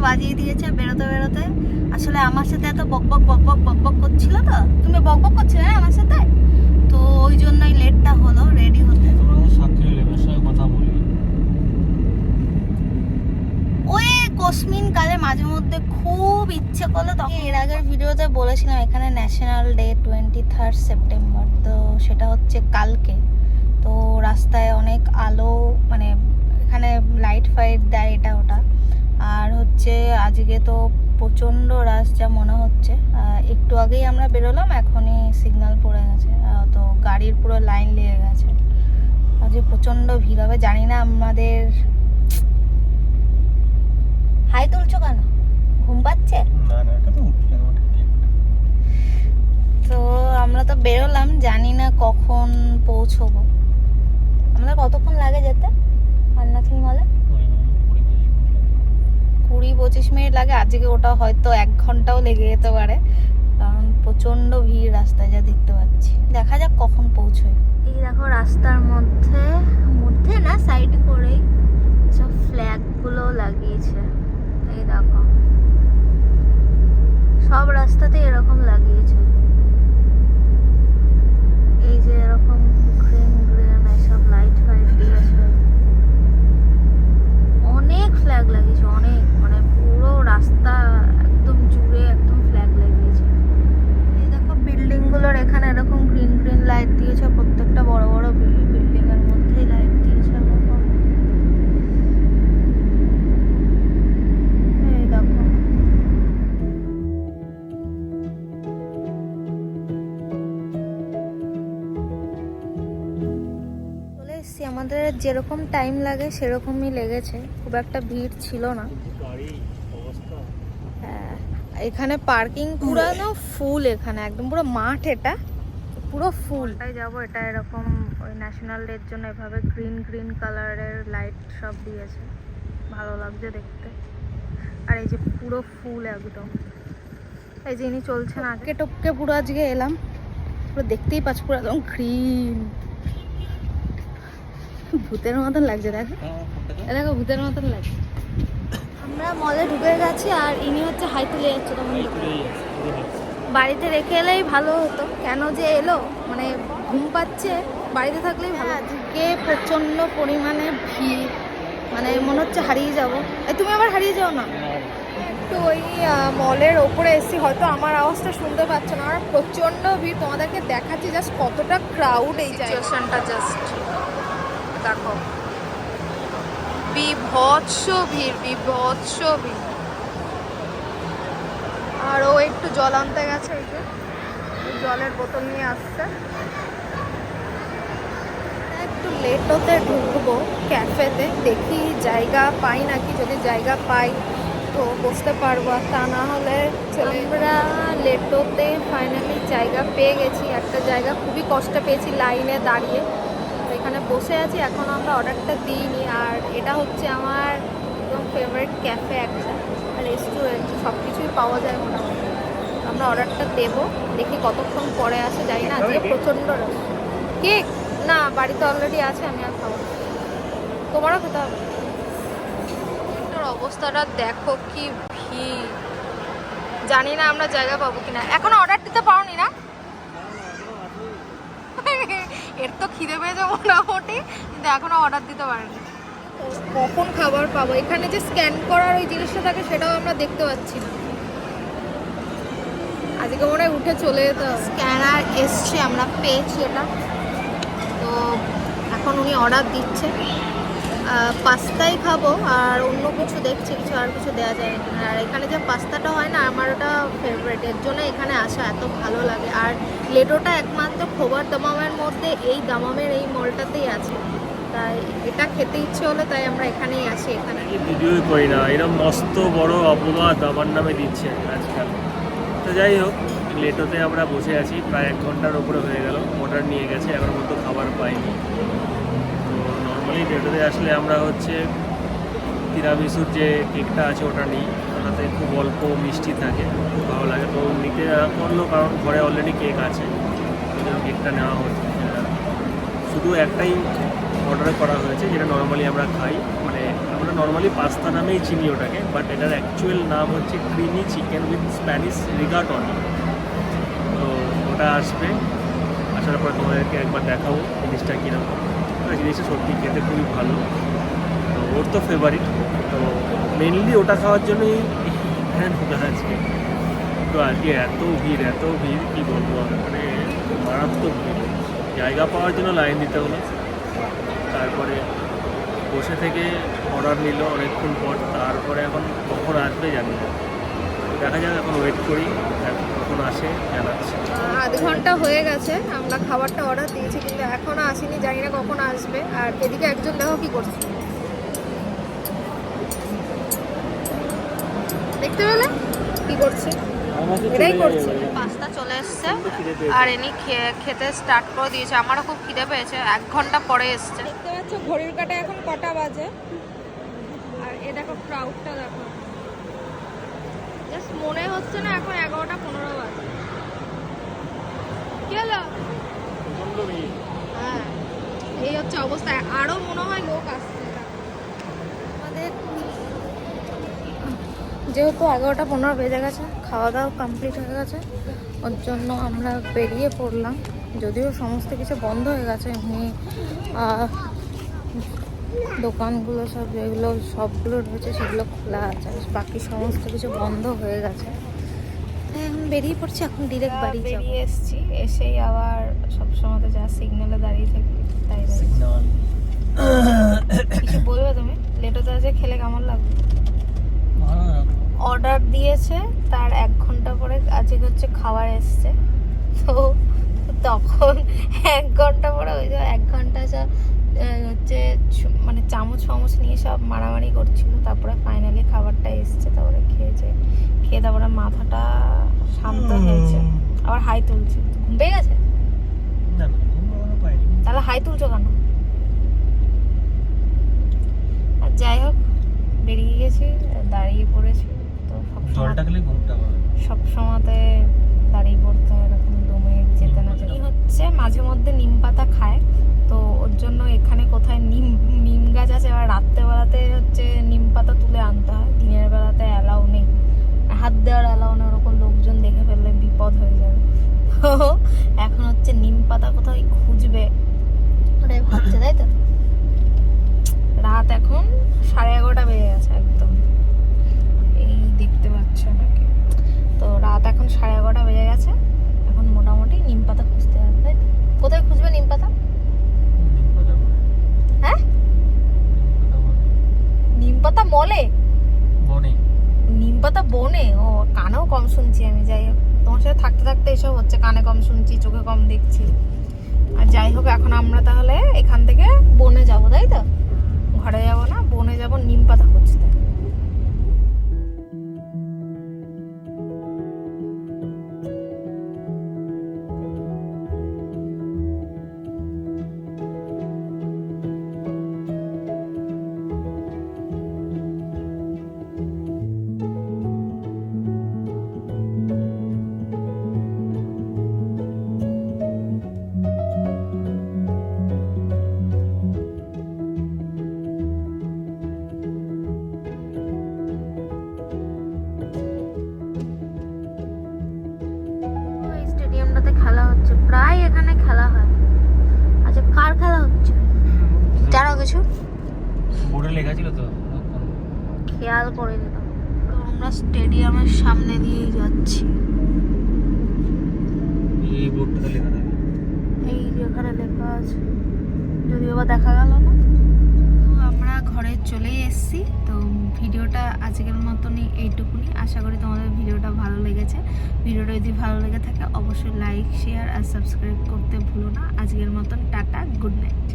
বাজিয়ে দিয়েছে বেরোতে বেরোতে। আসলে আমার সাথে এত বকবক বকবক বকবক করছিল, তো তুমি বকবক করছিলে না আমার সাথে, তো ওই জন্যই লেটটা হলো রেডি হতে। কথা বলি ওই কোসমিন কালে মাঝে মধ্যে খুব ইচ্ছে করলো তখন। এর আগের ভিডিওতে বলেছিলাম এখানে ন্যাশনাল ডে 23 সেপ্টেম্বর, তো সেটা হচ্ছে কালকে। তো রাস্তায় অনেক আলো, মানে এখানে লাইট ফাইট দেয় এটা ওটা। আর হচ্ছে আজকে তো প্রচণ্ড রাশ যা মনে হচ্ছে। একটু আগেই আমরা বেরোলাম, এখনই সিগন্যাল পড়ে গেছে, তো গাড়ির পুরো লাইন লেগে গেছে। আজকে প্রচণ্ড ভিড় হবে, জানি না আমাদের। হাই তুলছো কেন, ঘুম পাচ্ছে? তো আমরা তো বেরোলাম, জানি না কখন পৌঁছবো। আমাদের কতক্ষণ লাগে যেতে আলনাথিং মলে? 20-25 মিনিট লাগে। আজকে ওটা হয়তো 1 ঘন্টাও লেগে যেতে পারে, কারণ প্রচন্ড ভিড় রাস্তায় যা দেখতে পাচ্ছি। দেখা যাক কখন পৌঁছই। এই দেখো রাস্তার মধ্যে মধ্যে না, সাইড করেই সব ফ্ল্যাগ গুলো লাগিয়েছে। এই দেখো সব রাস্তাতে এরকম লাগিয়েছে। এই যে এরকম গ্রিন গ্রিন এসব লাইট ফাইট দিয়েছে, অনেক ফ্ল্যাগ লাগিয়েছে, অনেক, মানে পুরো রাস্তা একদম জুড়ে একদম ফ্ল্যাগ লাগিয়েছে। এই দেখো বিল্ডিং গুলোর এখানে এরকম গ্রিন গ্রিন লাইট দিয়েছে, প্রত্যেকটা বড় বড় বিল্ডিং এর মধ্যেই লাইট দিয়েছে এরকম। এই দেখো চলে এসছি। আমাদের যেরকম টাইম লাগে সেরকমই লেগেছে, খুব একটা ভিড় ছিল না। হ্যাঁ, এখানে পার্কিং পুরো না ফুল, এখানে একদম পুরো মাঠ, এটা পুরো ফুল। তাই যাবো, এটা এরকম ওই ন্যাশনাল ডের জন্য এভাবে গ্রিন গ্রিন কালারের লাইট সব দিয়েছে, ভালো লাগছে দেখতে। আর এই যে পুরো ফুল একদম, এই যে ইনি চলছেন আগে টপকে পুরো আজকে এলাম, পুরো দেখতেই পাচ্ছ পুরো একদম গ্রিন, ভূতের মতন লাগছে। দেখো দেখো ভূতের মতন লাগছে। আমরা মলে ঢুকে গেছি আর ইনি হচ্ছে হাই তুলে যাচ্ছে। তখন বাড়িতে রেখে এলেই ভালো হতো, কেন যে এলো, মানে ঘুম পাচ্ছে, বাড়িতে থাকলেই ভালো। আজকে প্রচন্ড পরিমাণে ভিড়, মানে মনে হচ্ছে হারিয়ে যাবো। তুমি আবার হারিয়ে যাও না। একটু ওই মলের ওপরে এসছি, হয়তো আমার আওয়াজটা শুনতে পাচ্ছ না। আর প্রচন্ড ভিড়, তোমাদেরকে দেখাচ্ছি জাস্ট কতটা ক্রাউড এই সিচুয়েশনটা। জাস্ট দেখো, বিভৎস ভিড়, বিভৎস ভিড়। আর ও একটু জল আনতে গেছে, এই যে জলের বোতল নিয়ে আসছে। একটু লেটোতে ঢুকবো ক্যাফেতে, দেখি জায়গা পাই নাকি। যদি জায়গা পাই তো বসতে পারবো, আর তা না হলে আমরা লেটোতে ফাইনালি জায়গা পেয়ে গেছি। একটা জায়গা খুবই কষ্ট পেয়েছি লাইনে দাঁড়িয়ে, এখানে বসে আছি। এখন আমরা অর্ডারটা দিইনি। আর এটা হচ্ছে আমার একদম ফেভারিট ক্যাফে, একটা রেস্টুরেন্ট, সব কিছুই পাওয়া যায় মোটামুটি। আমরা অর্ডারটা দেবো, দেখি কতক্ষণ পরে আসে, জানি না। আজকে প্রচণ্ড কেক না, বাড়িতে অলরেডি আছে, আমি আর খাবো। তোমারও খেতে হবে। এটার অবস্থাটা দেখো কি ভিড়, জানি না আমরা জায়গা পাবো কিনা। এখনো অর্ডার দিতে পারোনি না? এর তো খিদে পেয়েছে মোটামুটি, কিন্তু এখনো অর্ডার দিতে পারিনি। কখন খাবার পাবো? এখানে যে স্ক্যান করার ওই জিনিসটা থাকে সেটাও আমরা দেখতে পাচ্ছি না। আজকে মনে হয় উঠে চলে যেতে হবে। স্ক্যানার এসছে, আমরা পেয়েছি এটা। তো এখন উনি অর্ডার দিচ্ছে, পাস্তাই খাবো আর অন্য কিছু দেখছি, কিছু আর কিছু দেওয়া যায় না। আর এখানে যে পাস্তাটা হয় না, আমার ওটা ফেভারিট, এর জন্য এখানে আসা এত ভালো লাগে। আর লেটোটা একমাত্র খোবার দামামের মধ্যে, এই দামামের এই মলটাতেই আছে, তাই এটা খেতে ইচ্ছে হলো, তাই আমরা এখানেই আসি। এখানে ভিডিওই করি না, এরকম মস্ত বড় অপবাদ আমার নামে দিচ্ছে আজকাল। তো যাই হোক, লেটোতে আমরা বসে আছি, প্রায় 1 ঘন্টার উপরে হয়ে গেল। অর্ডার নিয়ে গেছে, এখনো মতো খাবার পাইনি। তো নর্মালি লেটোতে আসলে আমরা হচ্ছে তিরামিসুর যে কেকটা আছে ওটা নিই, ওটাতে খুব অল্প মিষ্টি থাকে, খুব ভালো লাগে। তো নিতে করলো, কারণ ঘরে অলরেডি কেক আছে, ওই জন্য কেকটা নেওয়া হচ্ছে। শুধু একটাই অর্ডার করা হয়েছে, যেটা নর্মালি আমরা খাই, মানে আমরা নর্মালি পাস্তা নামেই চিনি ওটাকে, বাট এটার অ্যাকচুয়াল নাম হচ্ছে ক্রিমি চিকেন উইথ স্প্যানিশ রিগাটনি। তো ওটা আসবে, আসার পর তোমাদেরকে একবার দেখাবো জিনিসটা কীরকম। জিনিসটা সত্যি খেতে খুবই ভালো, তো ওর তো ফেভারিট। তো মেনলি ওটা খাওয়ার জন্যই এখানে ঢুকে আজকে। তো আজকে এত ভিড় কী বলবো, মানে মারাত্মক ভিড়। জায়গা পাওয়ার জন্য লাইন দিতে হলো, তারপরে বসে থেকে অর্ডার নিল অনেকক্ষণ পর। তারপরে এখন কখন আসবে জানি না, দেখা যাক, এখন ওয়েট করি কখন আসে জানাচ্ছি। আধ ঘন্টা হয়ে গেছে আমরা খাবারটা অর্ডার দিয়েছি, কিন্তু এখনো আসেনি, জানি না কখন আসবে। আর এদিকে একজন দেখো কি করছে, দেখতে পেলে কি করছে, এটাই করছে। পাস্তা চলে এসছে আর এনি খেতে স্টার্ট করে দিয়েছে। আমারও খুব খিদে পেয়েছে, 1 ঘন্টা পরে এসছে। দেখতে পাচ্ছ ঘড়ির কাঁটায় এখন কটা বাজে, আর এ দেখো ক্রাউডটা দেখো, জাস্ট মনে হচ্ছে না এখন 11টা 15 বাজে। কি হলো? হ্যাঁ, এই হচ্ছে অবস্থা, আরো মনে হয় লোক আসছে। আমাদের যেহেতু 11টা 15 বেজে গেছে, খাওয়া দাওয়া কমপ্লিট হয়ে গেছে, ওর জন্য আমরা বেরিয়ে পড়লাম। যদিও সমস্ত কিছু বন্ধ হয়ে গেছে, এমনি দোকানগুলো সব যেগুলো সবগুলো রয়েছে সেগুলো খোলা আছে, বাকি সমস্ত কিছু বন্ধ হয়ে গেছে। এখন বেরিয়ে পড়ছি, এখন ডিরেক্ট বাড়ি বেরিয়ে এসেছি। এসেই আবার সবসময় তো যা সিগন্যালে দাঁড়িয়ে থাকি তাই কিছু বলবে তুমি? লেটোতে আছে খেলে কেমন লাগবে? অর্ডার দিয়েছে, তার 1 ঘন্টা পরে আজকে হচ্ছে খাবার এসছে। তো তখন 1 ঘন্টা পরে ওই যে 1 ঘন্টা হচ্ছে মানে চামচ নিয়ে সব মারামারি করছিল। তারপরে ফাইনালি খাবারটা এসছে, তারপরে খেয়ে তারপরে মাথাটা শান্ত হয়েছে। আবার হাই তুলছে, ঘুম পেয়ে গেছে? তাহলে হাই তুলছো কেন? আর যাই হোক, বেরিয়ে গেছি, দাঁড়িয়ে পড়েছি। তো সব সময়তে দাঁড়িয়ে পড়তে হয়, এরকম 2 মিনিট যেতে না যেতে। হচ্ছে মাঝে মধ্যে নিম পাতা খায়, তো ওর জন্য এখানে কোথায় নিম গাছ আছে। এবার রাত্রেবেলাতে হচ্ছে নিম পাতা তুলে আনতে হয়, দিনের বেলাতে অ্যালাউ নেই, হাত দেওয়ার অ্যালাউ নেই, ওরকম লোকজন দেখে ফেললে বিপদ হয়ে যাবে। তো এখন হচ্ছে নিম পাতা কোথাও খুঁজবে ওটাই ভাবছে, তাই তো। রাত এখন 11:30 বেজে গেছে একদম, এই দেখতে পাচ্ছ নাকি? তো রাত এখন 11:30 বেজে গেছে, এখন মোটামুটি নিম পাতা খুঁজতে হবে, তাই তো। কোথায় খুঁজবে নিম পাতা? হ্যাঁ, নিম পাতা মলে, নিম পাতা বনে। ও, কানেও কম শুনছি আমি। যাই হোক, তোমার সাথে থাকতে থাকতে এসব হচ্ছে, কানে কম শুনছি, চোখে কম দেখছি। আর যাই হোক, এখন আমরা তাহলে এখান থেকে বনে যাব, তাই তো। ঘরে যাব না, বনে যাব নিম পাতা খুঁজতে। খেলা হচ্ছে, প্রায় এখানে খেলা হয়। আচ্ছা, কার খেলা হচ্ছে জানো কিছু? বোর্ডে লেখা ছিল তো, খেয়াল করে দিলাম। তো আমরা স্টেডিয়ামের সামনে দিয়েই যাচ্ছি। এই বোর্ডটা লেখা থাকে, এই যেখানে লেখা আছে, যদিও বা দেখা গেল না। তো আমরা ঘরে চলেই এসেছি। তো ভিডিওটা আজকের মতনই এইটুকুনি। আশা করি তোমাদের ভিডিওটা ভালো লেগেছে। ভিডিওটা যদি ভালো লেগে থাকে অবশ্যই লাইক, শেয়ার আর সাবস্ক্রাইব করতে ভুলো না। আজকের মতন টাটা, গুড নাইট।